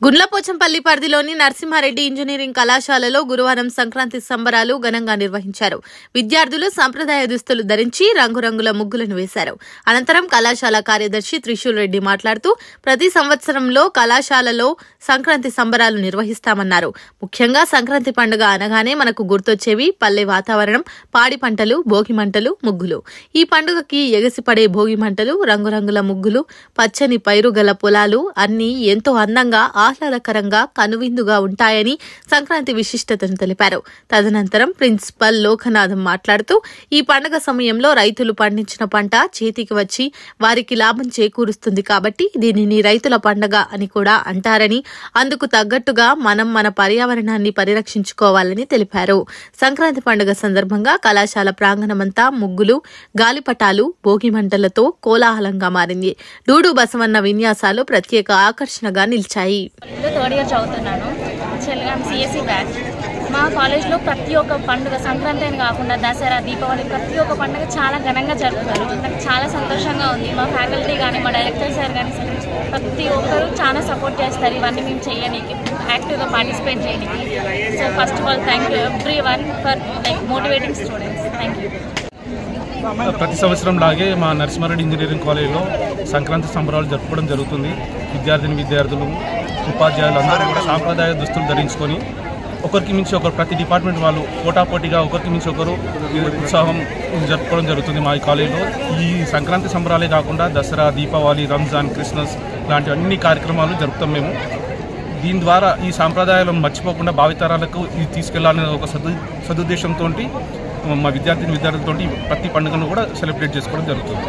గుండ్లపోచంపల్లి పరిధిలోని నరసింహారెడ్డి ఇంజనీరింగ్ కళాశాలలో గురువారం సంక్రాంతి సంబరాలు ఘనంగా నిర్వహించారు. విద్యార్థులు సంప్రదాయ దుస్తులు ధరించి రంగురంగుల ముగ్గులను వేశారు. అనంతరం కళాశాల కార్యదర్శి త్రిశూల్ రెడ్డి మాట్లాడుతూ ప్రతి సంవత్సరంలో కళాశాలలో సంక్రాంతి సంబరాలు నిర్వహిస్తామన్నారు. ముఖ్యంగా సంక్రాంతి పండుగ అనగానే మనకు గుర్తొచ్చేవి పల్లె వాతావరణం, పాడి పంటలు, భోగి మంటలు, ముగ్గులు. ఈ పండుగకి ఎగసిపడే భోగి మంటలు, రంగురంగుల ముగ్గులు, పచ్చని పైరుగల పొలాలు అన్నీ ఎంతో అందంగా ఆహ్లాదకరంగా కనువిందుగా ఉంటాయని సంక్రాంతి విశిష్టతను తెలిపారు. తదనంతరం ప్రిన్సిపల్ లోకనాథం మాట్లాడుతూ ఈ పండుగ సమయంలో రైతులు పండించిన పంట చేతికి వచ్చి వారికి లాభం చేకూరుస్తుంది కాబట్టి దీనిని రైతుల పండుగ అని కూడా అంటారని, అందుకు తగ్గట్టుగా మనం మన పర్యావరణాన్ని పరిరక్షించుకోవాలని తెలిపారు. సంక్రాంతి పండుగ సందర్భంగా కళాశాల ప్రాంగణమంతా ముగ్గులు, గాలిపటాలు, భోగి మంటలతో కోలాహలంగా మారింది. డూడు బసవన్న విన్యాసాలు ప్రత్యేక ఆకర్షణగా నిలిచాయి. థర్డ్ ఇయర్ చదువుతున్నాను. CSC batch. మా కాలేజ్లో ప్రతి ఒక్క పండుగ సంక్రాంతి అని కాకుండా దసరా, దీపావళి ప్రతి ఒక్క పండుగ చాలా ఘనంగా జరుపుతారు. నాకు చాలా సంతోషంగా ఉంది. మా ఫ్యాకల్టీ కానీ మా డైరెక్టర్ సార్ కానీ ప్రతి ఒక్కరు చాలా సపోర్ట్ చేస్తారు ఇవన్నీ మేము చేయడానికి, యాక్టివ్గా పార్టిసిపేట్ చేయడానికి. So first of all thank you every one for motivating students. Thank you. ప్రతి సంవత్సరం లాగే మా నరసింహారెడ్డి ఇంజనీరింగ్ కాలేజీలో సంక్రాంతి సంబరాలు జరుపుకోవడం జరుగుతుంది. విద్యార్థులు, ఉపాధ్యాయులు అందరూ కూడా సాంప్రదాయ దుస్తులు ధరించుకొని ఒకరికి మించి ఒకరు, ప్రతి డిపార్ట్మెంట్ వాళ్ళు పోటాపోటీగా ఒకరికి మించి ఒకరు ఉత్సాహం జరుపుకోవడం జరుగుతుంది మా ఈ కాలేజీలో. ఈ సంక్రాంతి సంబరాలే కాకుండా దసరా, దీపావళి, రంజాన్, క్రిస్మస్ లాంటి అన్ని కార్యక్రమాలు జరుపుతాం మేము. దీని ద్వారా ఈ సాంప్రదాయాలను మర్చిపోకుండా భావితరాలకు ఇది తీసుకెళ్లాలనే ఒక సదుద్దేశంతో మా విద్యార్థులతో ప్రతి పండుగను కూడా సెలబ్రేట్ చేసుకోవడం జరుగుతుంది.